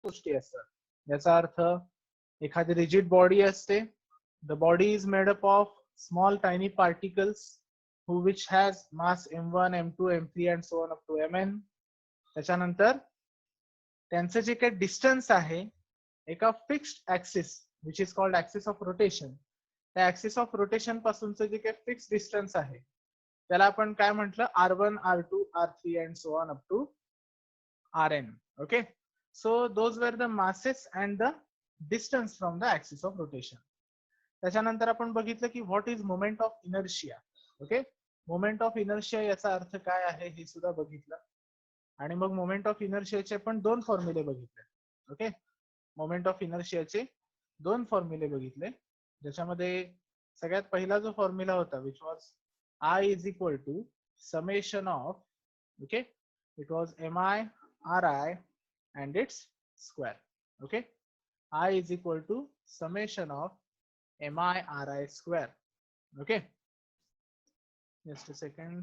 गोष्टी असतात. याचा अर्थ एखादी रिजिड बॉडी असते. The body is made up of small tiny particles who which has mass m1 m2 m3 and so on up to mn. त्याच्यानंतर त्यांचं जे काही डिस्टन्स आहे एका fixed axis which is called axis of rotation, त्या axis of rotation पासूनचं जे काही fix distance आहे त्याला आपण काय म्हटलं, r1 r2 r3 and so on up to rn. Okay, so those were the masses and the distance from the axis of rotation. त्याच्यानंतर आपण बघितलं की what is moment of inertia. Okay, moment of inertia याचा अर्थ काय आहे हे सुद्धा बघितलं. आणि मग मोमेंट ऑफ इनर्शियाचे पण दोन फॉर्म्युले बघितले. ओके, मोमेंट ऑफ इनर्शियाचे दोन फॉर्म्युले बघितले, ज्याच्यामध्ये सगळ्यात पहिला जो फॉर्म्युला होता which was I is equal to summation of, okay, it was mi ri and its square. Okay, I is equal to summation of mi ri square. Okay, just a second.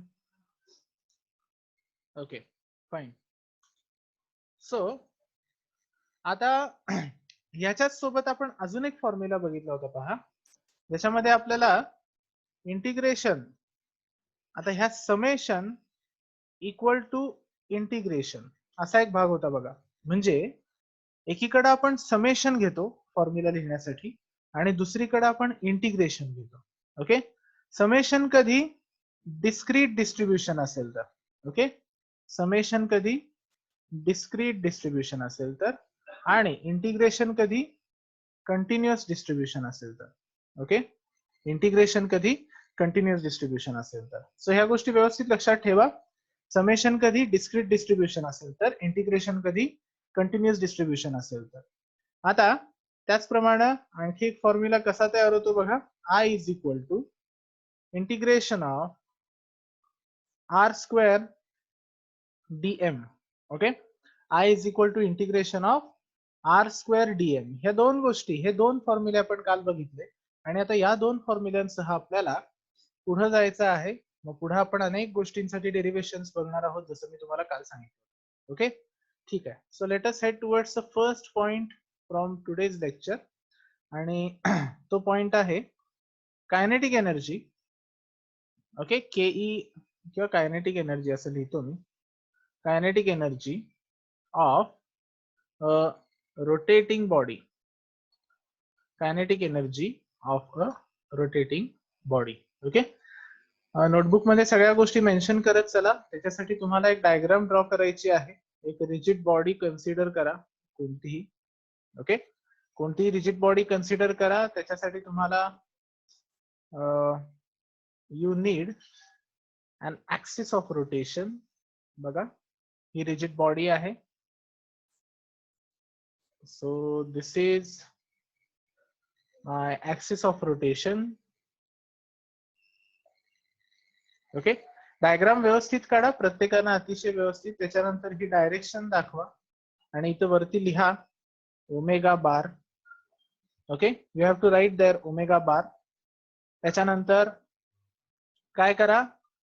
Okay, fine. So आता ह्याच्याच सोबत आपण अजून एक formula बघितला होता पहा, ज्याच्यामध्ये आपल्याला इंटिग्रेशन, आता ह्या समेशन इक्वल टू इंटिग्रेशन असा एक भाग होता बघा. म्हणजे एकीकडे आपण समेशन घेतो फॉर्म्युला लिहिण्यासाठी आणि दुसरीकडे आपण इंटिग्रेशन घेतो. ओके, समेशन कधी डिस्क्रीट डिस्ट्रीब्युशन असेल तर, ओके, समेशन कधी डिस्क्रीट डिस्ट्रीब्युशन असेल तर, आणि इंटिग्रेशन कधी कंटिन्युअस डिस्ट्रीब्युशन असेल तर. ओके, इंटिग्रेशन कधी कंटिन्युअस डिस्ट्रीब्युशन असेल तर. सो ह्या गोष्टी व्यवस्थित लक्षात ठेवा. समेशन कधी डिस्क्रीट डिस्ट्रीब्युशन असेल तर, इंटिग्रेशन कधी कंटिन्युअस डिस्ट्रीब्युशन असेल तर. आता त्याचप्रमाणे आणखी एक फॉर्म्युला कसा तयार होतो बघा, I is equal to integration of r square dm. Okay, I is equal to integration of r square dm. ह्या दोन गोष्टी, हे दोन फॉर्म्युले आपण काल बघितले आणि आता या दोन फॉर्म्युल्यांसह आपल्याला पुढे जायचं आहे. मग पुढे आपण अनेक गोष्टींसाठी डेरिव्हेशन्स बघणार आहोत, जसं मी तुम्हाला काल सांगितलं. ओके, ठीक आहे. So let us head towards the first point from today's lecture, आणि तो पॉइंट आहे कायनेटिक एनर्जी. ओके, केई किंवा कायनेटिक एनर्जी असं लिहितो मी, kinetic energy of rotating body, kinetic energy of a rotating body. Okay, notebook मध्ये सगळ्या गोष्टी मेन्शन करत चला. त्याच्यासाठी तुम्हाला एक डायग्राम ड्रॉ करायची आहे. एक रिजिड बॉडी कन्सिडर करा कोणतीही. ओके, कोणतीही रिजिड बॉडी कन्सिडर करा. त्याच्यासाठी तुम्हाला you need an axis of rotation. बघा, ही रिजिड बॉडी आहे. So this is my axis of rotation. Okay, diagram व्यवस्थित काढा प्रत्येकानं, अतिशय व्यवस्थित. त्याच्यानंतर ही डायरेक्शन दाखवा आणि इथं वरती लिहा omega bar. Okay, you have to write there omega bar. त्याच्यानंतर काय करा,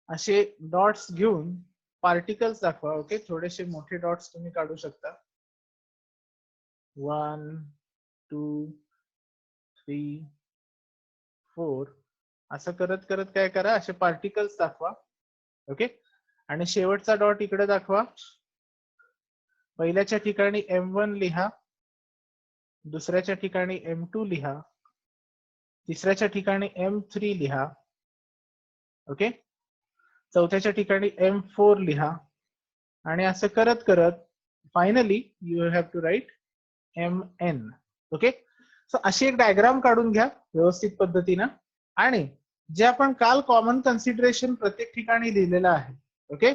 असे डॉट्स घेऊन पार्टिकल्स दाखवा. ओके, थोडेसे मोठे डॉट्स तुम्ही काढू शकता. 1 2 3 4 असं करत करत काय करा, असे पार्टिकल्स दाखवा. ओके, आणि शेवटचा डॉट इकडे दाखवा. पहिल्याच्या ठिकाणी m1 लिहा, दुसऱ्याच्या ठिकाणी m2 लिहा, तिसऱ्याच्या ठिकाणी m3 लिहा. ओके, चौथ्याच्या ठिकाणी m4 लिहा, आणि असं करत करत finally you have to write mn. Okay, so अशी एक डायग्राम काढून घ्या व्यवस्थित पद्धतीनं. आणि जे आपण काल कॉमन कन्सिडरेशन प्रत्येक ठिकाणी लिहिलेलं आहे, ओके,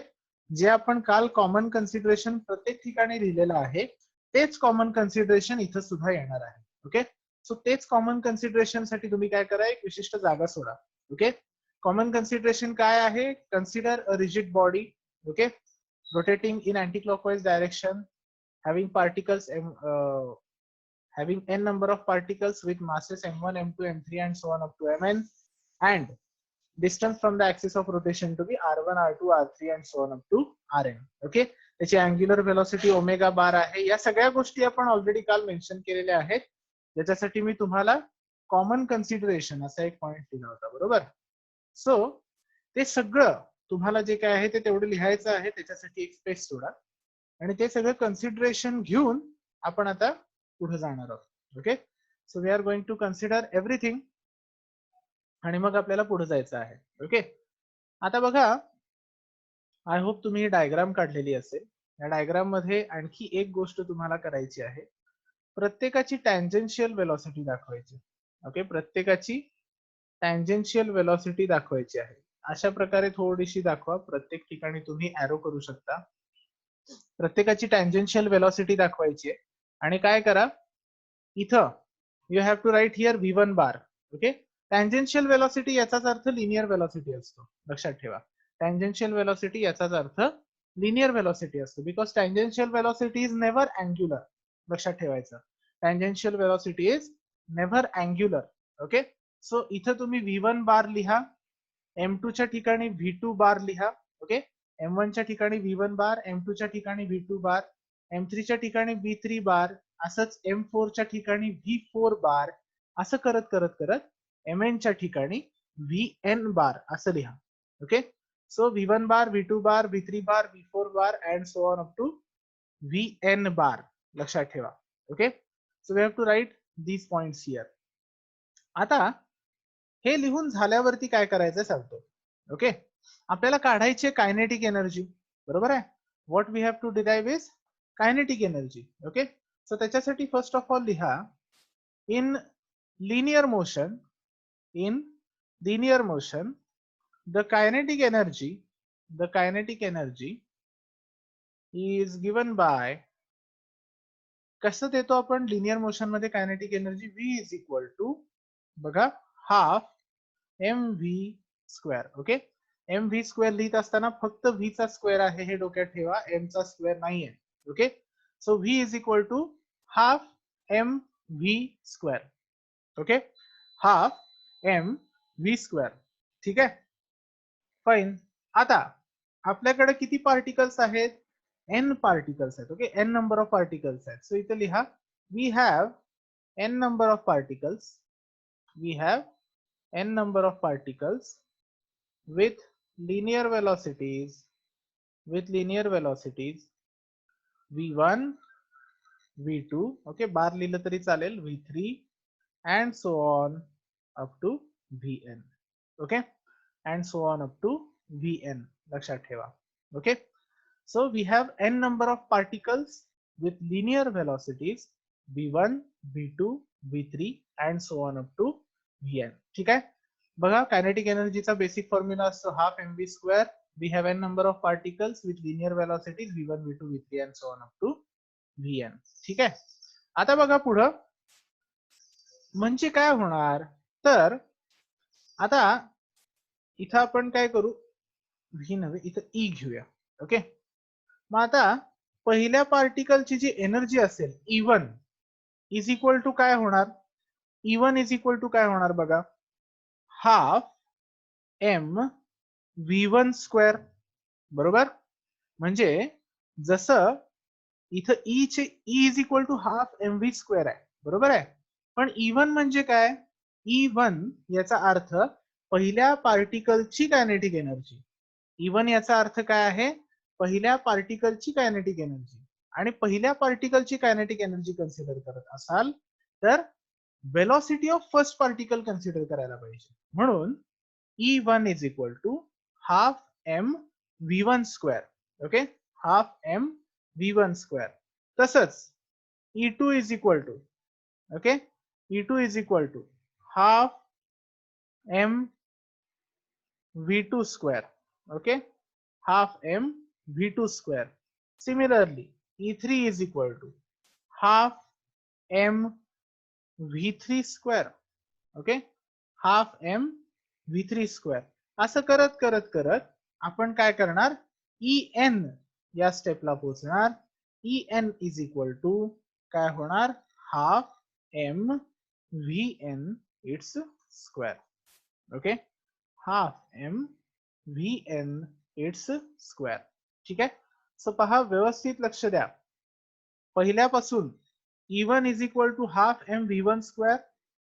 जे आपण काल कॉमन कन्सिडरेशन प्रत्येक ठिकाणी लिहिलेलं आहे तेच कॉमन कन्सिडरेशन इथं सुद्धा येणार आहे. ओके, सो तेच कॉमन कन्सिडरेशन साठी तुम्ही काय करा, एक विशिष्ट जागा सोडा. ओके, कॉमन कन्सिडरेशन काय आहे, consider a rigid body, okay, rotating in anti clockwise direction, having particles having n number of particles with masses m1 m2 m3 and so on up to mn, and distance from the axis of rotation to be r1 r2 r3 and so on up to rn. Okay, त्याची angular velocity omega बार आहे. या सगळ्या गोष्टी आपण already काल mention केलेल्या आहेत, ज्याच्यासाठी मी तुम्हाला कॉमन कन्सिडरेशन असा एक पॉइंट दिला होता, बरोबर. सो ते सगळं तुम्हाला जे काय आहे ते तेवढं लिहायचं आहे, त्याच्यासाठी एक स्पेस सोडा आणि ते सगळं कन्सिडरेशन घेऊन आपण आता पुढे जाणार आहोत. Okay, so we are going to consider everything आणि मग आपल्याला पुढे जायचं आहे. ओके, आता बघा, आय होप तुम्ही ही डायग्राम काढलेली असेल. या डायग्राम मध्ये आणखी एक गोष्ट तुम्हाला करायची आहे, प्रत्येकाची टँजेन्शियल वेलॉसिटी दाखवायची. ओके, प्रत्येकाची टँजेन्शियल वेलॉसिटी दाखवायची आहे. अशा प्रकारे थोडीशी दाखवा, प्रत्येक ठिकाणी तुम्ही एरो करू शकता. प्रत्येकाची टँजेन्शियल वेलॉसिटी दाखवायची आहे आणि काय करा, इथं you have to write here v1 bar. Okay, tangential velocity याचाच अर्थ लिनियर वेलॉसिटी असतो, लक्षात ठेवा. टँजेन्शियल वेलॉसिटी याचाच अर्थ लिनियर वेलॉसिटी असतो, because tangential velocity is never angular. लक्षात ठेवायचं, tangential velocity is never angular. Okay, so इथं तुम्ही v1 बार लिहा, m2 च्या ठिकाणी v2 बार लिहा. ओके, m1 च्या ठिकाणी v1 बार, m2 च्या ठिकाणी v2 बार, m3 च्या ठिकाणी v3 बार, असंच m4 च्या ठिकाणी v4 बार, असं करत करत करत mn च्या ठिकाणी vn बार असं लिहा. Okay, so v1 bar, v2 bar, v3 bar, v4 bar and so on up to vn bar. लक्षात ठेवा. Okay, so we have to write these points here. आता हे लिहून झाल्यावरती काय करायचं सांगतो. ओके, आपल्याला काढायची कायनेटिक एनर्जी, बरोबर आहे. What we have to derive is kinetic energy. Okay, so त्याच्यासाठी फर्स्ट ऑफ ऑल लिहा, in linear motion, in linear motion the kinetic energy is given by, कसं देतो आपण लिनियर मोशन मध्ये kinetic energy, v is equal to, बघा, half mv square. Okay, mv square लिहित असताना फक्त v चा स्क्वेअर आहे हे डोक्यात ठेवा, m चा स्क्वेअर नाहीये. Okay, so v is equal to half mv square. Okay, half mv square. ठीक आहे, फाइन. आता आपल्याकडे किती पार्टिकल्स आहेत, n पार्टिकल्स आहेत. Okay, n number of particles आहेत. सो इथे लिहा, we have n number of particles, we have n number of particles with linear velocities, v1, v2, okay, बार लिहिलं तरी चालेल, v3 and so on up to vn. okay, and so on up to vn. लक्षात ठेवा. okay, so we have n number of particles with linear velocities v1, v2, v3 and so on up to vn. ठीक आहे, बघा, kinetic एनर्जीचा basic formula असतो half mv square. We have n number of particles with linear velocities v1, v2, v3 and so on up to vn. ठीक आहे, आता बघा पुढं म्हणजे काय होणार, तर आता इथं आपण काय करू, v नव्हे, इथं e घेऊया. ओके, मग आता पहिल्या पार्टिकलची जी एनर्जी असेल E1 इज इक्वल टू काय होणार, E1 इज इक्वल टू काय होणार बघा, हाफ m v1 स्क्वेअर. बरोबर, म्हणजे जसं इथं E चे E is equal to half mv square आहे, बरोबर आहे. पण E1 म्हणजे काय, E1 याचा अर्थ पहिल्या पार्टिकलची कायनेटिक एनर्जी. E1 याचा अर्थ काय आहे, पहिल्या पार्टिकलची कायनेटिक एनर्जी. आणि पहिल्या पार्टिकलची कायनेटिक एनर्जी कन्सिडर करत असाल तर velocity of first particle consider करायला पाहिजे. म्हणून E1 is equal to half m v1 square. Okay, half m v1 square. तसंच E2 is equal to, okay, E2 is equal to half m v2 square. Okay, half m v2 square. Similarly, E3 is equal to half m v3 square. Okay, half m v3 square. असं करत करत करत आपण काय करणार, En या स्टेपला पोहोचणार. En इज इक्वल टू काय होणार, half m vn it's square. Okay, half m vn it's square. ठीक आहे, सो पहा व्यवस्थित लक्ष द्या. पहिल्यापासून E1 is equal to half M V1 square,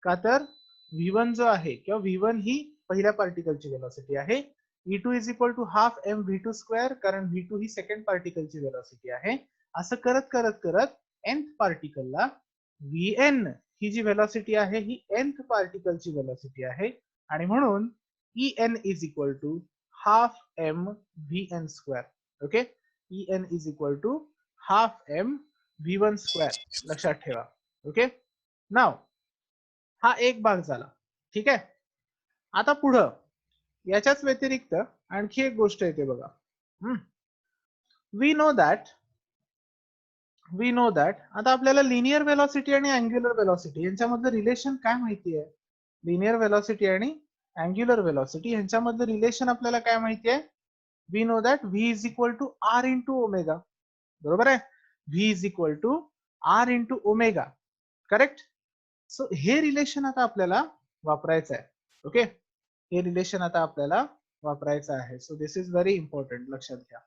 का तर V1 जो आहे किंवा V1 ही पहिल्या पार्टिकलची व्हेलॉसिटी आहे. E2 is equal to half M V2 square, कारण V2 ही सेकंड पार्टिकलची व्हेलॉसिटी आहे. असं करत करत करत nth पार्टिकलला Vn ही जी व्हेलॉसिटी आहे ही nth पार्टिकलची व्हेलॉसिटी आहे, आणि म्हणून En is equal to half M Vn square. Okay, En is equal to half M V1 square लक्षात ठेवा. ओके, नाव हा एक भाग झाला. ठीक आहे. आता पुढं याच्याच व्यतिरिक्त आणखी एक गोष्ट येते बघा. वी नो दॅट आता आपल्याला लिनियर वेलॉसिटी आणि अँग्युलर वेलॉसिटी यांच्यामधलं रिलेशन काय माहिती आहे? लिनियर वेलॉसिटी आणि अँग्युलर वेलॉसिटी यांच्यामधलं रिलेशन आपल्याला काय माहिती आहे? We know that v is equal to R into omega. बरोबर आहे, v is equal to R into omega. Correct. So हे रिलेशन आता आपल्याला वापरायचं आहे. ओके, हे रिलेशन आता आपल्याला वापरायचं आहे. So this is very important, लक्षात घ्या.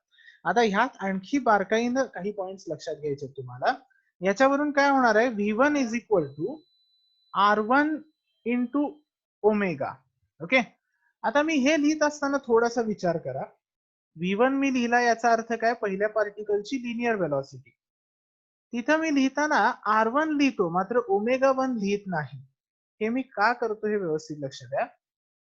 आता ह्यात आणखी बारकाईनं काही पॉइंट्स लक्षात घ्यायचे तुम्हाला. याच्यावरून काय होणार आहे? V1 is equal to R1 into omega. Okay, आता मी हे लिहित असताना थोडासा विचार करा. V1 मी लिहिला, याचा अर्थ काय? पहिल्या पार्टिकलची लिनियर वेलॉसिटी. तिथं मी लिहिताना R1 लिहितो, मात्र ओमेगा 1 लिहित नाही. हे मी का करतो हे व्यवस्थित लक्ष द्या.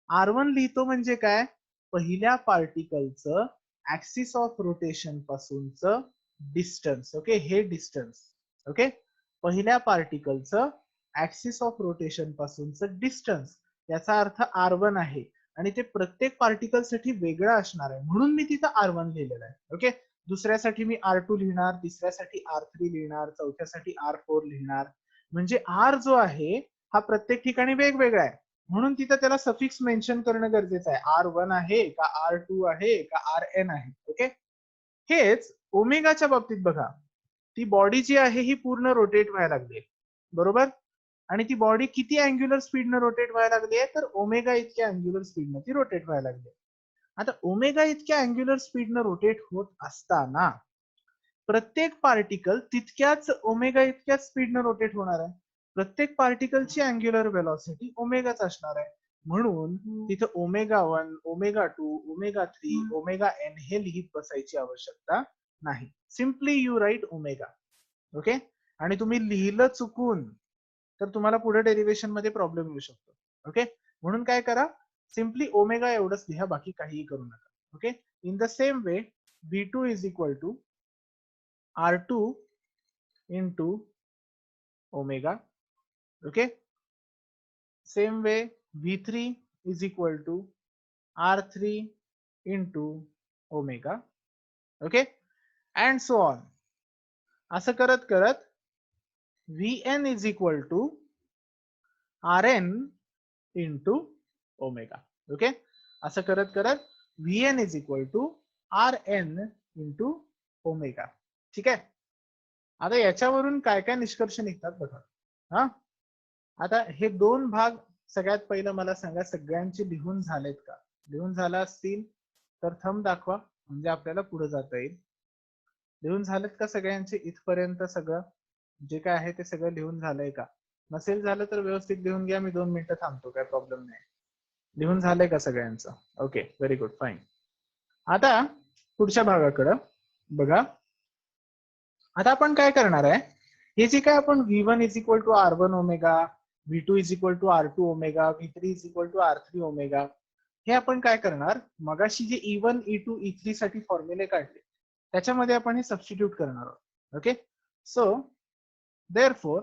R1 लिहितो म्हणजे काय? पहिल्या पार्टिकलचं ऍक्सिस ऑफ रोटेशन पासूनचं डिस्टन्स. ओके, हे डिस्टन्स. ओके, पहिल्या पार्टिकलचं ऍक्सिस ऑफ रोटेशन पासूनचं डिस्टन्स, याचा अर्थ R1 आहे, आणि ते प्रत्येक पार्टिकल साठी वेगळं असणार आहे, म्हणून मी तिथं R1 लिहिलेलं आहे. ओके, दुसऱ्यासाठी मी R2 लिहिणार, तिसऱ्यासाठी R3 लिहिणार, चौथ्यासाठी R4 लिहिणार. म्हणजे R जो आहे हा प्रत्येक ठिकाणी वेगवेगळा आहे, म्हणून तिथं त्याला सफिक्स मेन्शन करणं गरजेचं आहे. R1 आहे का R2 आहे का Rn आहे. ओके, हेच ओमेगाच्या बाबतीत बघा. ती बॉडी जी आहे ही पूर्ण रोटेट व्हायला लागली, बरोबर, आणि ती बॉडी किती अँग्युलर स्पीडनं रोटेट व्हायला लागली आहे? तर ओमेगा इतक्या अँग्युलर स्पीडनं ती रोटेट व्हायला लागली. आता ओमेगा इतक्या अँग्युलर स्पीडनं रोटेट होत असताना प्रत्येक पार्टिकल तितक्याच ओमेगा इतक्याच स्पीडनं रोटेट होणार आहे. प्रत्येक पार्टिकलची अँग्युलर वेलॉसिटी ओमेगाच असणार आहे, म्हणून तिथे omega 1, omega 2, omega 3, omega n हे लिहित बसायची आवश्यकता नाही. Simply you write omega. Okay, आणि तुम्ही लिहिलं चुकून तर तुम्हाला पुढे डेरिवेशन मध्ये प्रॉब्लेम येऊ शकतो. ओके, म्हणून काय करा, सिम्पली ओमेगा एवढंच लिहा, बाकी काहीही करू नका. Okay, in the same way V2 is equal to R2 into omega. Okay, same way V3 is equal to R3 into omega. Okay, and so on. असं करत करत Vn is equal to Rn into omega. Okay, असं करत करत Vn is equal to Rn into omega. ठीक आहे. आता याच्यावरून काय काय निष्कर्ष निघतात बघा. हा, आता हे दोन भाग सगळ्यात पहिलं मला सांगा, सगळ्यांचे लिहून झालेत का? लिहून झाला असतील तर थंब दाखवा, म्हणजे आपल्याला पुढे जाता येईल. लिहून झालेत का सगळ्यांचे? इथपर्यंत सगळं जे काय आहे ते सगळं लिहून झालंय का? नसेल झालं तर व्यवस्थित लिहून घ्या, मी 2 मिनिटं थांबतो, काय प्रॉब्लेम नाही. लिहून झालंय का सगळ्यांचं? Okay, very good, fine. आता पुढच्या भागाकडं बघा. आता आपण काय करणार आहे, हे जे काय आपण V1 is equal to R1 omega, V2 is equal to R2 omega, V3 is equal to R3 omega, हे आपण काय करणार, मगाशी जे E1, E2, E3 साठी फॉर्म्युले काढले त्याच्यामध्ये आपण हे सबस्टिट्यूट करणार आहोत. ओके, सो देअरफॉर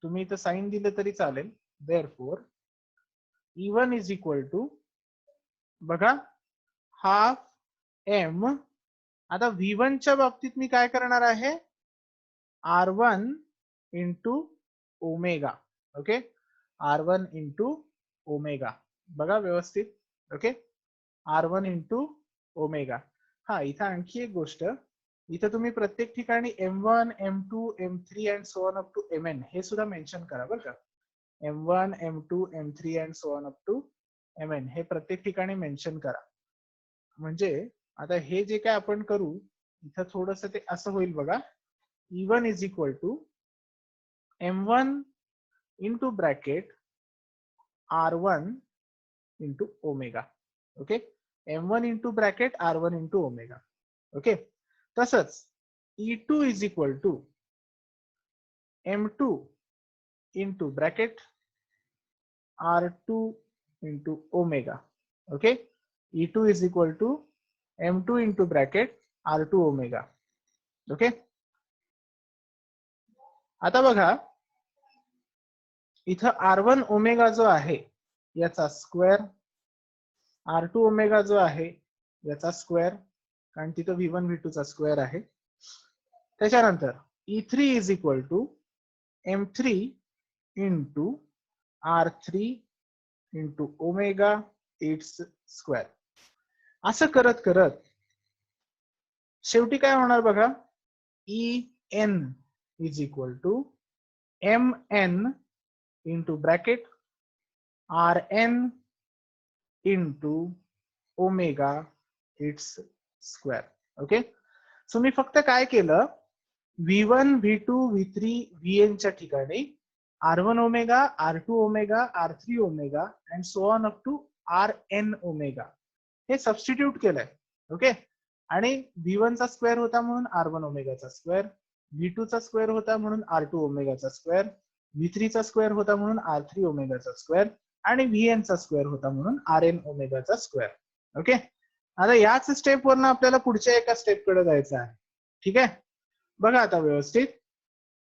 तुम्ही इथं साइन दिलं तरी चालेल. Therefore E1 is equal to बघा हाफ m. आता V1 च्या बाबतीत मी काय करणार आहे, R1 into omega. Okay, R1 into omega, बघा व्यवस्थित. Okay, R1 into omega. हा, इथं आणखी एक गोष्ट, इथं तुम्ही प्रत्येक ठिकाणी M1, M2, M3 and so on up to Mn हे सुद्धा मेन्शन करा बरं का. M1, M2, M3 and so on up to Mn हे प्रत्येक ठिकाणी मेन्शन करा. म्हणजे आता हे जे काय आपण करू, इथं थोडस ते असं होईल बघा. E1 is equal to M1 into bracket R1 into omega. Okay, M1 into bracket R1 into omega. Okay, तसंच E2 is equal to M2 into bracket R2 into omega. Okay, E2 is equal to M2 into bracket R2 omega. Okay, आता बघा इथं R1 omega जो आहे याचा square, R2 omega जो आहे याचा स्क्वेअर, कारण तिथं V1 V2 चा स्क्वेअर आहे. त्याच्यानंतर E3 is equal to M3 into R3 into omega its square. असं करत करत शेवटी काय होणार बघा, En is equal to Mn into bracket Rn into omega its square. Okay, so मी फक्त काय केलं, V1 V2 V3 Vn च्या ठिकाणी R1 omega, R2 omega, R3 omega and so on up to Rn omega हे substitute केलंय. Okay, आणि V1 चा स्क्वेअर होता म्हणून R1 ओमेगाचा स्क्वेअर, V2 चा स्क्वेअर होता म्हणून R2 ओमेगाचा स्क्वेअर, V3 चा स्क्वेअर होता म्हणून R3 ओमेगाचा स्क्वेअर आणि Vn चा स्क्वेअर होता म्हणून Rn ओमेगाचा स्क्वेअर. ओके, आता याच स्टेप वरनं आपल्याला पुढच्या एका स्टेप कडे जायचं आहे. ठीक आहे, बघा आता व्यवस्थित.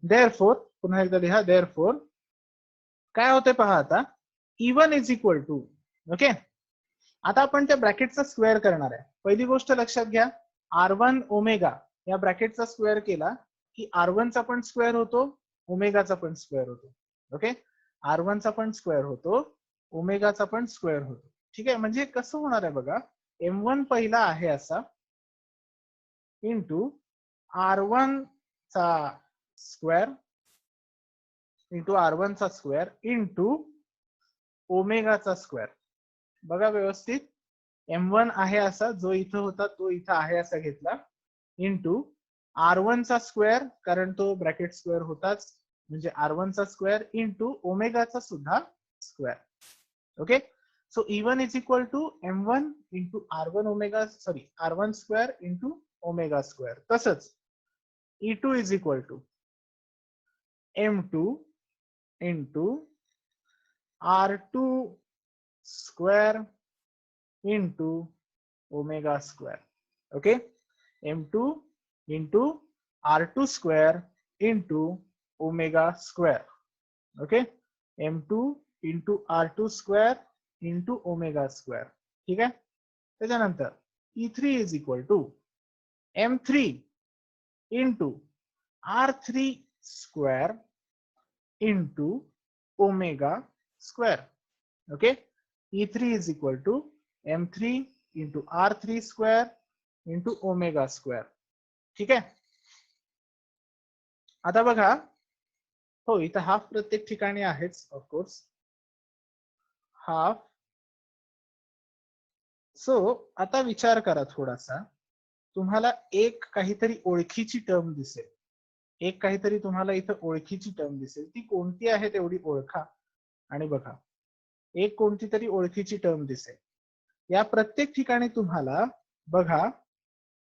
देअरफोर, पुन्हा एकदा लिहा, देअरफोर काय होते पहा आता, E1 is equal to, okay, आता आपण त्या ब्रॅकेटचा स्क्वेअर करणार आहे. पहिली गोष्ट लक्षात घ्या, R1 ओमेगा या ब्रॅकेटचा स्क्वेअर केला की R1 चा पण स्क्वेअर होतो, ओमेगाचा पण स्क्वेअर होतो. ओके, R1 चा पण स्क्वेअर होतो, ओमेगाचा पण स्क्वेअर होतो. ठीक आहे, म्हणजे कसं होणार आहे बघा, M1 पहिला आहे असा इंटू R1 चा स्क्वेअर इंटू R1 चा स्क्वेअर इंटू ओमेगाचा स्क्वेअर. बघा व्यवस्थित, M1 आहे असा, जो इथं होता तो इथं आहे असा घेतला, इंटू R1 चा स्क्वेअर, कारण तो ब्रॅकेट स्क्वेअर होताच, म्हणजे R1 चा स्क्वेअर इंटू ओमेगाचा सुद्धा square. Okay, so E1 is equal to M1 into R1 omega, sorry R1 square into omega square. तसंच E2 is equal to M2 into R2 square into omega square. Okay, M2 into R2 square into omega square. Okay, M2 into R2 square into omega square. ठीक आहे, त्याच्यानंतर E3 is equal to M3 into R3 square into omega square. Okay, E3 is equal to M3 into R3 square into omega square. ठीक आहे, आता बघा, हो इथं half प्रत्येक ठिकाणी आहेच ऑफकोर्स, हाफ. सो आता विचार करा थोडासा, तुम्हाला एक काहीतरी ओळखीची टर्म दिसेल, एक काहीतरी तुम्हाला इथं ओळखीची टर्म दिसेल, ती कोणती आहे तेवढी ओळखा आणि बघा. एक कोणती तरी ओळखीची टर्म दिसेल, या प्रत्येक ठिकाणी तुम्हाला बघा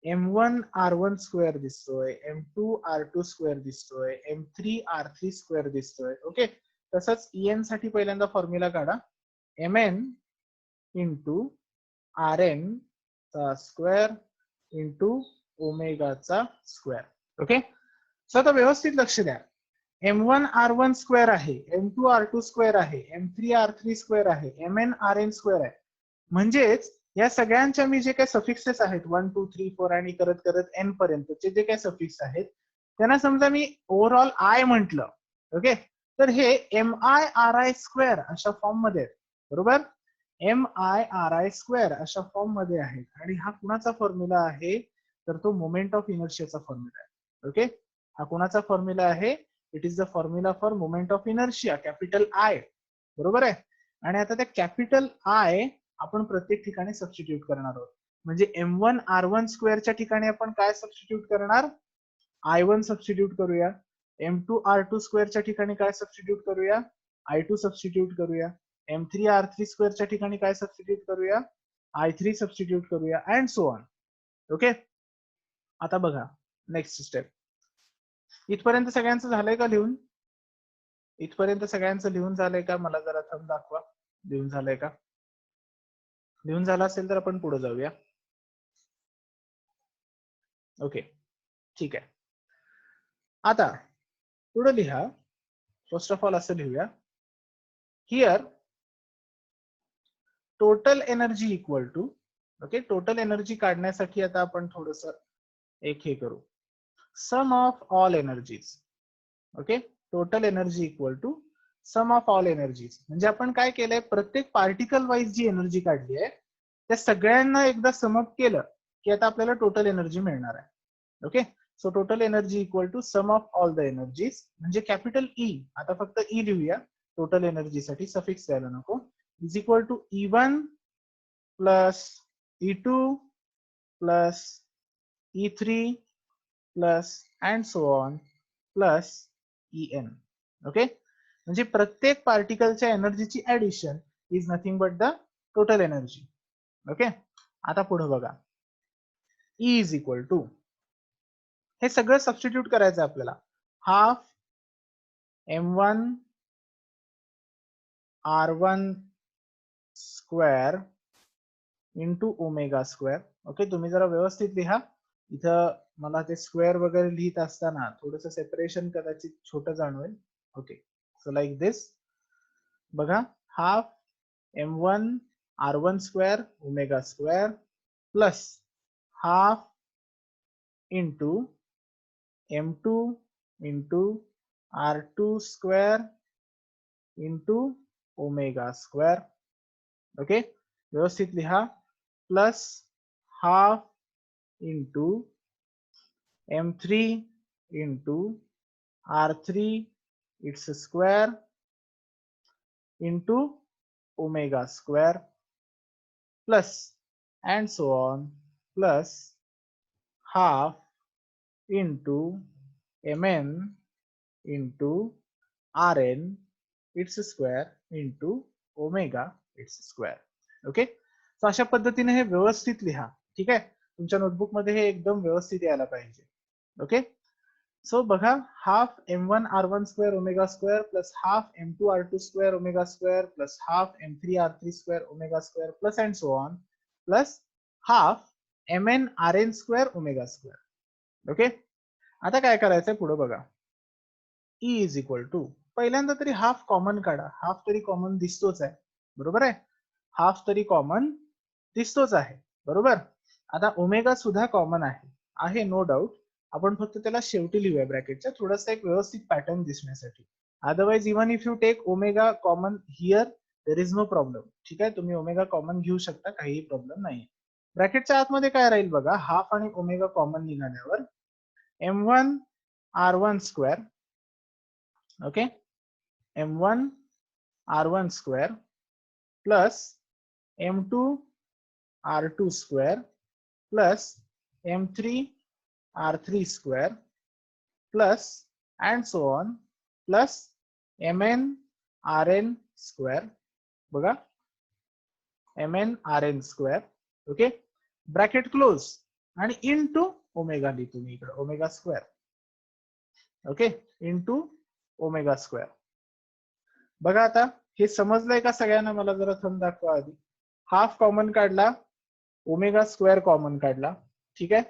M1 R1 स्क्वेअर दिसतोय, M2 R2 स्क्वेअर दिसतोय, M3 R3 स्क्वेअर दिसतोय. ओके, तसंच En साठी पहिल्यांदा फॉर्म्युला काढा, Mn इंटू Rn चा स्क्वेअर इंटू ओमेगाचा स्क्वेअर. ओके, सो आता व्यवस्थित लक्ष द्या, M1 R1 स्क्वेअर आहे, M2 R2 स्क्वेअर आहे, M3 R3 स्क्वेअर आहे, Mn Rn स्क्वेअर आहे. म्हणजेच या सगळ्यांच्या मी जे काही सफिक्सेस आहेत 1 2 3 4 आणि करत करत n पर्यंतचे जे काही सफिक्स आहेत त्यांना समजा मी ओव्हरऑल I म्हटलं. ओके, तर हे MI स्क्वेअर अशा फॉर्म मध्ये आहेत, बरोबर, MI स्क्वेअर अशा फॉर्म मध्ये आहेत. आणि हा कुणाचा फॉर्म्युला आहे, तर तो मोमेंट ऑफ इनर्शियाचा फॉर्म्युला आहे. ओके, हा कुणाचा फॉर्म्युला आहे, it is the formula for moment of inertia, capital I, बरोबर आहे. आणि आता त्या कॅपिटल I आपण प्रत्येक ठिकाणी सबस्टिट्यूट करणार आहोत. म्हणजे M1 R1 स्क्वेअरच्या ठिकाणी आपण काय सबस्टिट्यूट करणार, I1 सबस्टिट्यूट करूया. M2 R2 स्क्वेअरच्या ठिकाणी काय सबस्टिट्यूट करूया, I2 सबस्टिट्यूट करूया. M3 R3 स्क्वेअरच्या ठिकाणी काय सबस्टिट्यूट करूया, I3 सबस्टिट्यूट करूया, अँड सो ऑन. ओके. आता बघा नेक्स्ट स्टेप. इथपर्यंत सगळ्यांचं झालंय का लिहून? इथपर्यंत सगळ्यांचं लिहून झालंय का? मला जरा थंब दाखवा. लिहून झालंय का? लिहून झालं असेल तर आपण पुढे जाऊया. ओके, ठीक आहे. आता पुढे लिहा. फर्स्ट ऑफ ऑल असं लिहूया, here total energy equal to, okay, total energy काढण्यासाठी आता आपण थोडस एक हे करू, sum of all energies. Okay, total energy equal to sum of all energies. म्हणजे आपण काय केलंय, प्रत्येक पार्टिकल वाईज जी एनर्जी काढली आहे त्या सगळ्यांना एकदा समअप केलं की आता आपल्याला टोटल एनर्जी मिळणार आहे. Okay, so total energy equal to sum of all the energies, म्हणजे कॅपिटल ई, आता फक्त ई लिहूया टोटल एनर्जी साठी, सफिक्स द्यायला नको, is equal to E1 plus E2 plus E3 plus and so on plus En. Okay, म्हणजे प्रत्येक पार्टिकलच्या एनर्जीची addition is nothing but the total energy. Okay, आता पुढे बघा, E इज इक्वल टू, हे सगळं सबस्टिट्यूट करायचं आपल्याला, half M1 R1 square into omega square. Okay, तुम्ही जरा व्यवस्थित लिहा. इथं मला ते स्क्वेअर वगैरे लिहित असताना थोडस सेपरेशन कदाचित छोटं जाणवेल. ओके, सो लाईक दिस. बघा, half M1 R1 square omega square plus half into M2 into R2 square into omega square. Okay, व्यवस्थित लिहा, plus half into M3 into R3 it's square into omega square plus and so on plus half into Mn into Rn it's square into omega its square. Okay, so अशा पद्धतीने हे व्यवस्थित लिहा. ठीक आहे, तुमच्या नोटबुक मध्ये हे एकदम व्यवस्थित यायला पाहिजे. ओके, सो बघा, half M1 R1 square omega square plus half M2 R2 square omega square plus half M3 R3 square omega square plus and so on plus half Mn Rn square omega square. Okay, आता काय करायचंय पुढे बघा, E is equal to, पहिल्यांदा तरी half common काढा, half तरी common दिसतोच आहे, बरोबर आहे, हाफ तरी कॉमन दिसतोच आहे, बरोबर. आता ओमेगा सुद्धा कॉमन आहे नो डाऊट. आपण फक्त त्याला शेवटी लिहूया ब्रॅकेटच्या, थोडासा एक व्यवस्थित पॅटर्न दिसण्यासाठी. Otherwise even if you take omega common here there is no problem. ठीक आहे, तुम्ही ओमेगा कॉमन घेऊ शकता, काहीही प्रॉब्लेम नाही. ब्रॅकेटच्या आतमध्ये काय राहील बघा, हाफ आणि ओमेगा कॉमन निघाल्यावर M1 R1 square, okay, M1 R1 square plus M2 R2 square plus M3 R3 square plus and so on plus Mn Rn square. बघा, Mn Rn square. Okay, bracket close आणि into omega लिहितो मी इकडे, omega square. Okay, into omega square. बघा, आता हे समजलंय का सगळ्यांना? मला जरा थंब दाखवा आधी. हाफ कॉमन काढला, ओमेगा स्क्वेअर कॉमन काढला, ठीक आहे,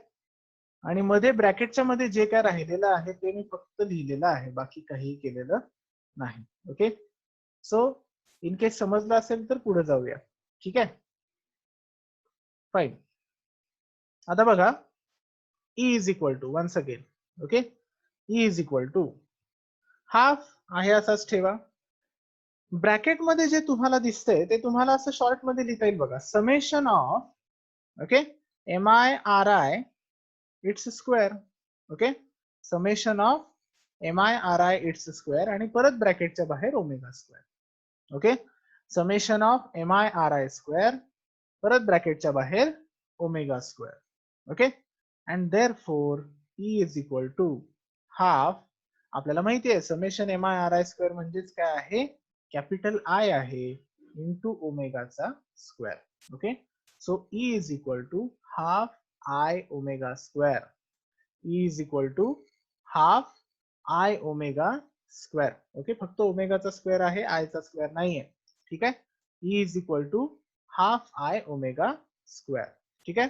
आणि मध्ये ब्रॅकेटच्या मध्ये जे काय राहिलेलं आहे ते मी फक्त लिहिलेलं आहे, बाकी काही केलेलं नाही. ओके, सो इन केस समजलं असेल तर पुढे जाऊया. ठीक आहे, फाईन. आता बघा, E is equal to, once again, okay, E is equal to half आहे असाच ठेवा. ब्रॅकेट मध्ये जे तुम्हाला दिसतंय ते तुम्हाला असं शॉर्ट मध्ये लिहिता येईल बघा, summation of, okay, MI it's square. Okay, summation of MI it's square आणि परत ब्रॅकेटच्या बाहेर omega square. Okay, summation of MI square परत ब्रॅकेटच्या बाहेर omega square. Okay, and therefore E is equal to half, आपल्याला माहिती आहे summation M I R I square म्हणजेच काय आहे, कॅपिटल आय आहे इंटू ओमेगाचा square. Okay, so E is equal to half I omega square. E is equal to half I omega square. Okay, फक्त ओमेगाचा square आहे, आय चा square नाहीये. ठीक आहे, E is equal to half I omega square. ठीक आहे,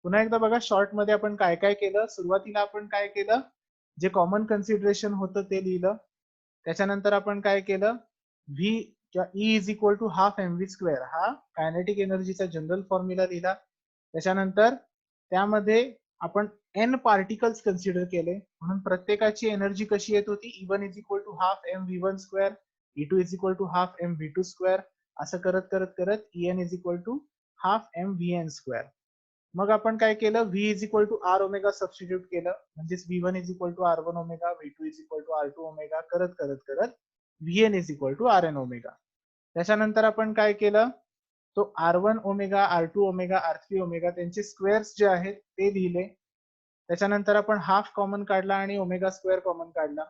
पुन्हा एकदा बघा शॉर्ट मध्ये आपण काय काय केलं. सुरुवातीला आपण काय केलं, जे कॉमन कन्सिडरेशन होतं ते लिहिलं. त्याच्यानंतर आपण काय केलं, व्ही किंवा E is equal to half M V square हा कायनेटिक एनर्जीचा जनरल फॉर्म्युला लिहिला. त्याच्यानंतर त्यामध्ये आपण एन पार्टिकल्स कन्सिडर केले, म्हणून प्रत्येकाची एनर्जी कशी येत होती, E1 is equal to half M V one square, E2 is equal to half M V two square, असं करत करत करत En is equal to half M V N square. मग आपण काय केलं, V is equal to R omega substitute केलं, म्हणजेच V1 is equal to R one omega, V2 is equal to R two omega करत करत करत Vn is equal to R N omega. त्याच्यानंतर आपण काय केलं, तो R1 omega, R2 omega, R3 omega त्यांचे स्क्वेअर्स जे आहेत ते लिहिले. त्याच्यानंतर आपण हाफ कॉमन काढला आणि ओमेगा स्क्वेअर कॉमन काढला.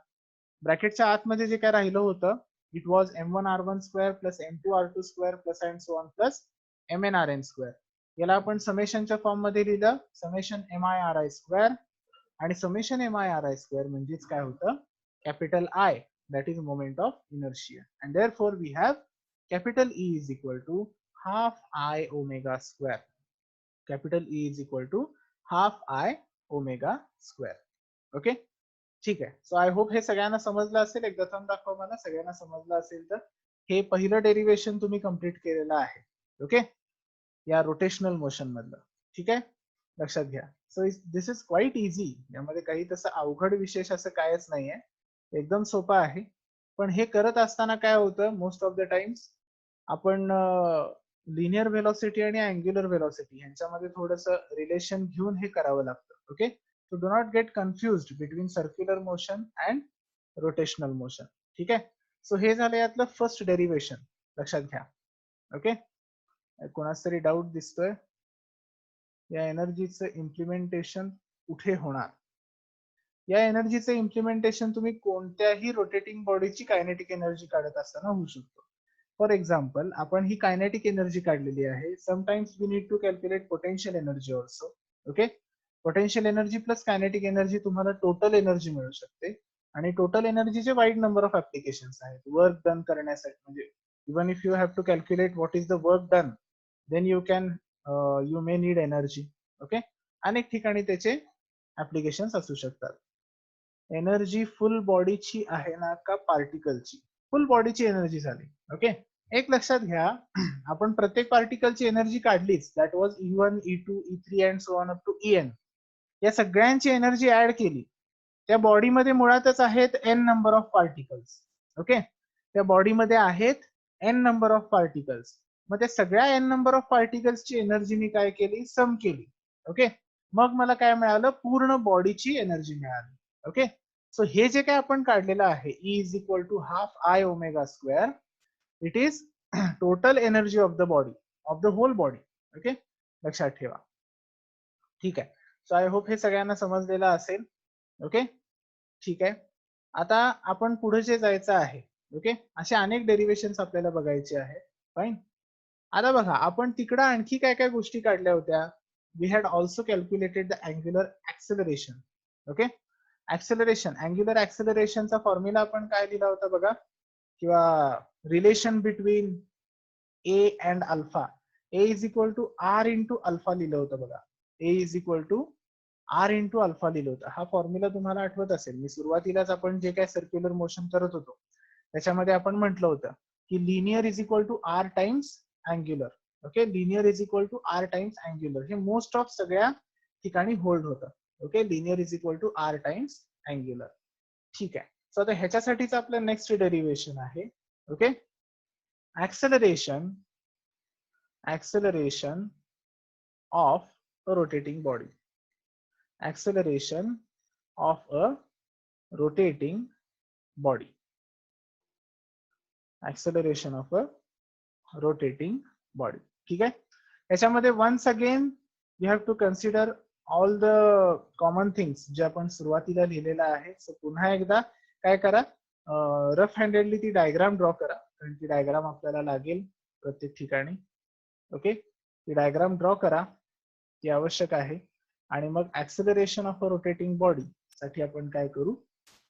ब्रॅकेटच्या आतमध्ये जे काय राहिलं होतं, it was M1 R1 square plus M2 R2 square plus and so on plus Mn Rn square. याला आपण समेशनच्या फॉर्म मध्ये लिहिलं, summation M I R I square. आणि summation M I R I square म्हणजेच काय होतं, capital I, that is moment of inertia, and therefore we have capital E is equal to half I omega square. Capital E is equal to half I omega square. Okay, ठीक आहे. So I hope हे सगळ्यांना समजलं असेल. एकदा thumb दाखवा मला, सगळ्यांना समजलं असेल तर. हे पहिलं डेरिवेशन तुम्ही कंप्लीट केलेलं आहे. ओके, या रोटेशनल मोशन मधलं. ठीक आहे, लक्षात घ्या. So this is quite easy, यामध्ये काही तसं अवघड विशेष असं कायच नाहीये, एकदम सोपं आहे. पण हे करत असताना काय होतं, मोस्ट ऑफ द टाइम्स आपण लिनियर व्हेलॉसिटी आणि अँग्युलर व्हेलॉसिटी यांच्यामध्ये थोडस रिलेशन घेऊन हे करावं लागतं. Okay, so do not gate confused between circular motion and rotational motion. ठीक आहे, सो हे झालं यातलं फर्स्ट डेरिवेशन, लक्षात घ्या. ओके, कोणाच तरी डाऊट दिसतोय, या एनर्जीचं इम्प्लिमेंटेशन कुठे होणार. या एनर्जीचं इम्प्लिमेंटेशन तुम्ही कोणत्याही रोटेटिंग बॉडीची कायनेटिक एनर्जी काढत असताना होऊ शकतो. फॉर एक्झाम्पल, आपण ही कायनेटिक एनर्जी काढलेली आहे. Sometimes we need to calculate potential energy also. Okay, potential energy plus kinetic energy तुम्हाला टोटल एनर्जी मिळू शकते. आणि टोटल एनर्जीचे वाईड नंबर ऑफ ऍप्लिकेशन्स आहेत वर्क डन करण्यासाठी. म्हणजे even if you have to calculate what is the work done, then you may need energy. Okay, अनेक ठिकाणी त्याचे ऍप्लिकेशन्स असू शकतात. एनर्जी फुल बॉडीची आहे ना का पार्टिकलची? फुल बॉडीची एनर्जी झाली. ओके, एक लक्षात घ्या, आपण प्रत्येक पार्टिकलची एनर्जी काढलीच, that was E1, E2, E3 and so on up to En. या सगळ्यांची एनर्जी ऍड केली, त्या बॉडीमध्ये मुळातच आहेत n number of particles. Okay, त्या बॉडीमध्ये आहेत n नंबर ऑफ पार्टिकल्स. मग त्या सगळ्या n नंबर ऑफ पार्टिकल्सची एनर्जी मी काय केली, सम केली. ओके, मग मला काय मिळालं, पूर्ण बॉडीची एनर्जी मिळाली. ओके, सो हे जे काय आपण काढलेलं आहे, E is equal to half I omega square, it is total energy of the body, of the whole body. Okay, लक्षात ठेवा. ठीक आहे, सो आय होप हे सगळ्यांना समजलेलं असेल. ओके, ठीक आहे. आता आपण पुढे जे जायचं आहे. ओके, असे अनेक डेरिवेशन्स आपल्याला बघायचे आहे. फाईन. आता बघा, आपण तिकडं आणखी काय काय गोष्टी काढल्या होत्या. We had also calculated the angular acceleration. Okay, acceleration, angular ऍक्सेलरेशनचा फॉर्म्युला आपण काय दिला होता बघा, किंवा relation between A and alpha. A is equal to R into alpha लिहिलं होतं बघा. A is equal to R into alpha लिहिलं होतं. हा फॉर्म्युला तुम्हाला आठवत असेल. मी सुरुवातीलाच आपण जे काय सर्क्युलर मोशन करत होतो त्याच्यामध्ये आपण म्हटलं होतं की linear is equal to R times angular. Okay, linear is equal to R times angular, हे मोस्ट ऑफ सगळ्या ठिकाणी होल्ड होतं. Okay, linear is equal to R times angular. ठीक आहे, सो आता ह्याच्यासाठीच आपलं नेक्स्ट डेरिवेशन आहे. Okay, acceleration of a rotating body. Acceleration of a rotating body. Acceleration of a rotating body. ठीक आहे, याच्यामध्ये once again you have to consider all the common things जे आपण सुरुवातीला लिहिलेलं आहे. सो पुन्हा एकदा काय करा, रफ हँडेडली ती डायग्राम ड्रॉ करा, कारण ती डायग्राम आपल्याला लागेल प्रत्येक ठिकाणी. ओके, ती डायग्राम ड्रॉ करा, ती आवश्यक आहे. आणि मग acceleration of a rotating body साठी आपण काय करू,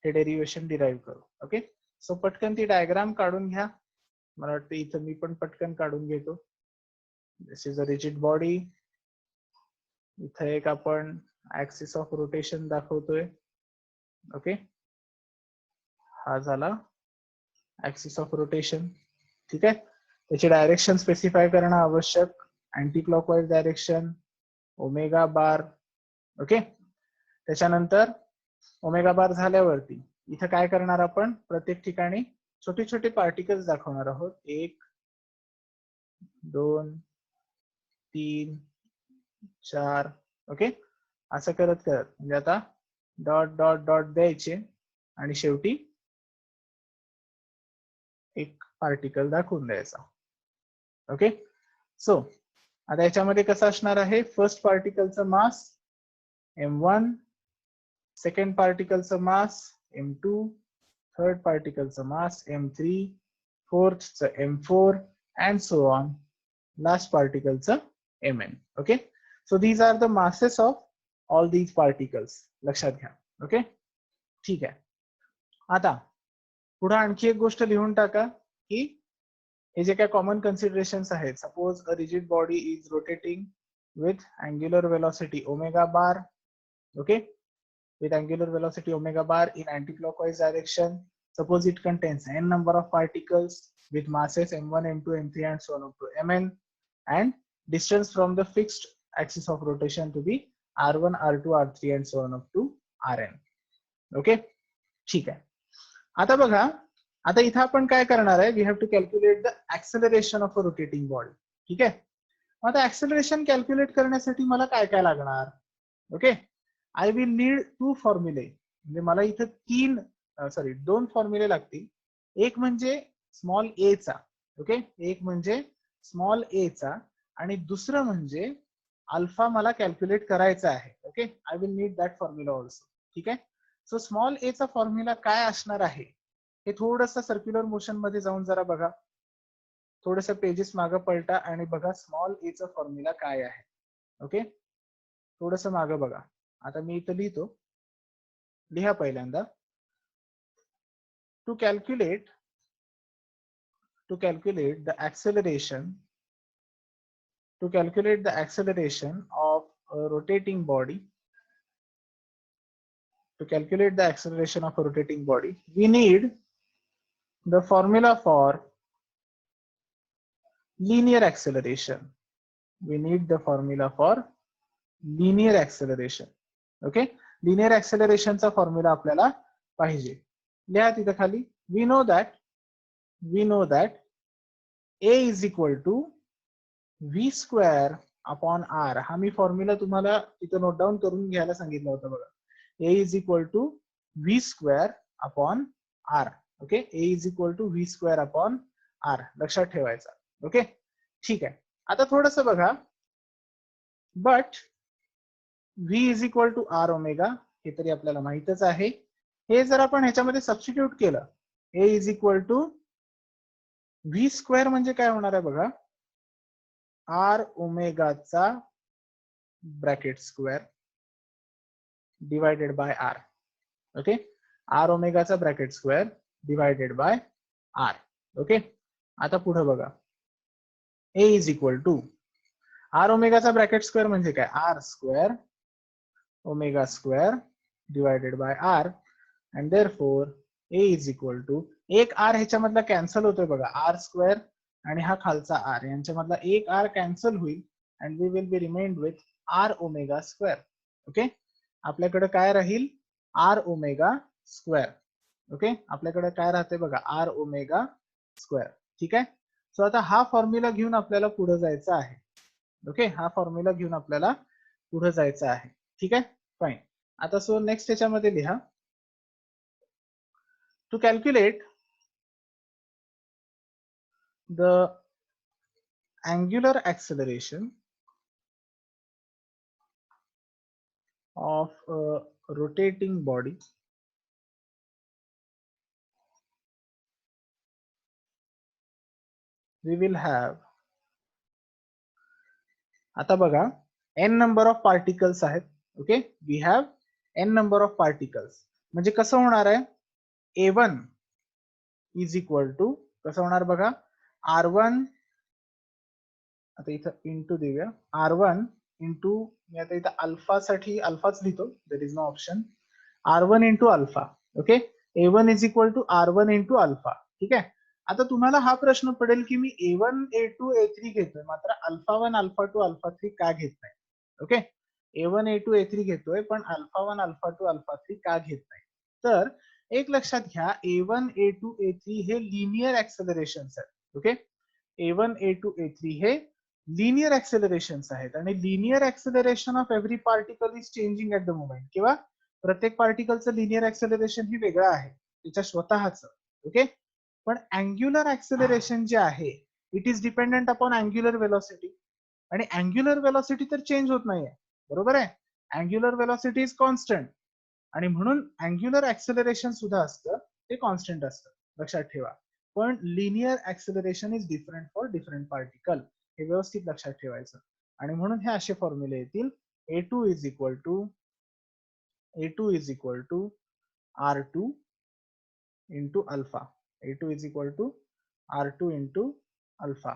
हे डेरिव्हेशन डिराईव्ह करू. ओके, सो पटकन ती डायग्राम काढून घ्या. मला वाटतं इथं मी पण पटकन काढून घेतो. दिस इज अ रिजिड बॉडी. इथं एक आपण ऍक्सिस ऑफ रोटेशन दाखवतोय. ओके, हा झाला ऍक्सिस ऑफ रोटेशन. ठीक आहे, त्याची डायरेक्शन स्पेसिफाय करणं आवश्यक. Anti clockwise direction, omega bar. Okay, त्याच्यानंतर ओमेगा बार झाल्यावरती इथं काय करणार आपण, प्रत्येक ठिकाणी छोटे छोटे पार्टिकल्स दाखवणार आहोत. 1 2 3 4. ओके, असं करत करत म्हणजे आता डॉट डॉट डॉट द्यायचे आणि शेवटी एक पार्टिकल दाखवून द्यायचा. ओके, सो आता याच्यामध्ये कसं असणार आहे, फर्स्ट पार्टिकलचं मास m1, सेकंड पार्टिकलचं मास m2, थर्ड पार्टिकलचं मास m3, फोर्थचं m4 and so on, last पार्टिकलचं mn. Okay, so these are the masses of all these particles. लक्षात घ्या. ओके, ठीक आहे. आता पुढे आणखी एक गोष्ट लिहून टाका की हे जे काय कॉमन कन्सिडरेशन्स आहेत. Suppose a rigid body is rotating with angular velocity omega bar. Okay, with angular velocity omega bar in anti-clockwise direction. Suppose it contains n number of particles with masses m1, m2, m3 and so on up to mn, and distance from the fixed axis of rotation to be r1, r2, r3 and so on up to rn. Okay, ठीक आहे. आता बघा, आता इथं आपण काय करणार आहे, we have to calculate the acceleration of a rotating body. ठीक आहे, आता ऍक्सेलरेशन कॅल्क्युलेट करण्यासाठी मला काय काय लागणार. Okay, I will need 2 फॉर्म्युले. म्हणजे मला इथं दोन फॉर्म्युले लागतील. एक म्हणजे स्मॉल ए चा. ओके, एक म्हणजे स्मॉल ए चा आणि दुसरं म्हणजे अल्फा मला कॅल्क्युलेट करायचा आहे. Okay, I will need that formula also. ठीक आहे, सो स्मॉल ए चा फॉर्म्युला काय असणार आहे हे थोडस सर्क्युलर मोशन मध्ये जाऊन जरा बघा, थोडस पेजेस मागं पलटा आणि बघा स्मॉल ए चा फॉर्म्युला काय आहे. ओके, थोडस मागं बघा. आता मी इथं लिहितो, लिहा पहिल्यांदा. To calculate the acceleration of a rotating body, we need the formula for linear acceleration. Okay, linear ऍक्सेलरेशनचा फॉर्म्युला आपल्याला पाहिजे. लिहा तिथे खाली. We know that a is equal to v square upon r. हा मी फॉर्म्युला तुम्हाला तिथं नोट डाऊन करून घ्यायला सांगितलं होतं बघा. a is equal to v square upon r. Okay, a is equal to v square upon r लक्षात ठेवायचा. ओके, ठीक आहे. आता थोडस बघा, but v is equal to r omega हे तरी आपल्याला माहितच आहे. हे जर आपण ह्याच्यामध्ये सबस्टिट्यूट केलं, a is equal to v square म्हणजे काय होणार आहे बघा, r ओमेगाचा bracket square divided by r. Okay, r ओमेगाचा bracket square divided by r. Okay, आता पुढे बघा, a is equal to r ओमेगाचा ब्रॅकेट स्क्वेअर म्हणजे काय, r square omega square divided by r, and therefore a is equal to, एक r ह्याच्यामधला cancel होतोय बघा, r स्क्वेअर आणि हा खालचा r यांच्यामधला एक r कॅन्सल होईल and we will be remained with r omega square. Okay, आपल्याकडे काय राहील, r ओमेगा स्क्वेअर. ओके, आपल्याकडे काय राहते बघा, r ओमेगा स्क्वेअर. ठीक आहे, सो आता हा फॉर्म्युला घेऊन आपल्याला पुढे जायचं आहे. ओके, हा फॉर्म्युला घेऊन आपल्याला पुढे जायचं आहे. ठीक आहे, फाईन. आता सो नेक्स्ट याच्यामध्ये लिहा, to calculate the angular acceleration of a rotating body we will have, आता बघा n नंबर ऑफ पार्टिकल्स आहेत. Okay, we have n number of particles. म्हणजे कसं होणार आहे, A1 इज इक्वल टू कसं होणार बघा, R1, आता इथं इंटू देऊया, R1 इंटू, मी आता इथं अल्फा साठी अल्फाच लिहितो, there is no option, R1 into alpha. Okay, A1 is equal to R1 into alpha. ठीक आहे. आता तुम्हाला हा प्रश्न पडेल की मी A1 A2 A3 घेतोय मात्र अल्फा 1 अल्फा 2 अल्फा 3 का घेत नाही. ओके, A1 A2 A3 घेतोय पण अल्फा 1 अल्फा 2 अल्फा 3 का घेत नाही. तर एक लक्षात घ्या, A1 A2 A3 हे लिनियर ऍक्सेलरेशन्स आहेत. ओके, A1 A2 A3 हे लिनियर ऍक्सेलरेशन्स आहेत आणि linear acceleration of every particle is changing at the moment, किंवा प्रत्येक पार्टिकलचं लिनियर ऍक्सेलरेशन ही वेगळं आहे त्याच्या स्वतःच. ओके, पण अँग्युलर ऍक्सेलरेशन जे आहे it is dependent upon angular velocity, आणि अँग्युलर वेलोसिटी तर चेंज होत नाहीये, बरोबर आहे. अँग्युलर वेलोसिटी इज कॉन्स्टंट, आणि म्हणून अँग्युलर ऍक्सेलरेशन सुद्धा असतं ते कॉन्स्टंट असतं, लक्षात ठेवा. पण linear acceleration is different for different particle, हे व्यवस्थित लक्षात ठेवायचं. आणि म्हणून हे असे फॉर्म्युले येतील, A2 is equal to R2 into alpha, A2 is equal to R2 into alpha.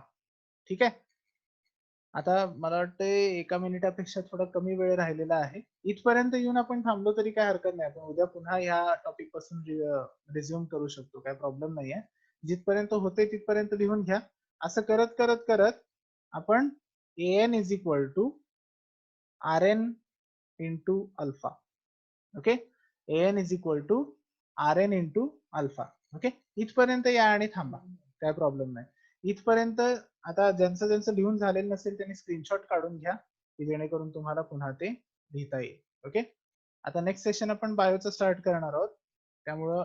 ठीक आहे. आता मला वाटतं एका मिनिटापेक्षा थोडा कमी वेळ राहिलेला आहे. इथपर्यंत येऊन आपण थांबलो तरी काय हरकत नाही, आपण उद्या पुन्हा ह्या टॉपिक पासून रिझ्यूम करू शकतो, काय प्रॉब्लेम नाहीये. जिथपर्यंत होते तिथपर्यंत लिहून घ्या. असं करत करत करत आपण AN is equal to RN into alpha. Okay, AN is equal to RN into alpha. Okay, इथपर्यंत या आणि थांबा, काय प्रॉब्लेम नाही. इथपर्यंत आता ज्यांचं ज्यांचं लिहून झालेलं नसेल त्यांनी स्क्रीनशॉट काढून घ्या, की जेणेकरून तुम्हाला पुन्हा ते लिहिता येईल. ओके, आता नेक्स्ट सेशन आपण बायोचं स्टार्ट करणार आहोत, त्यामुळं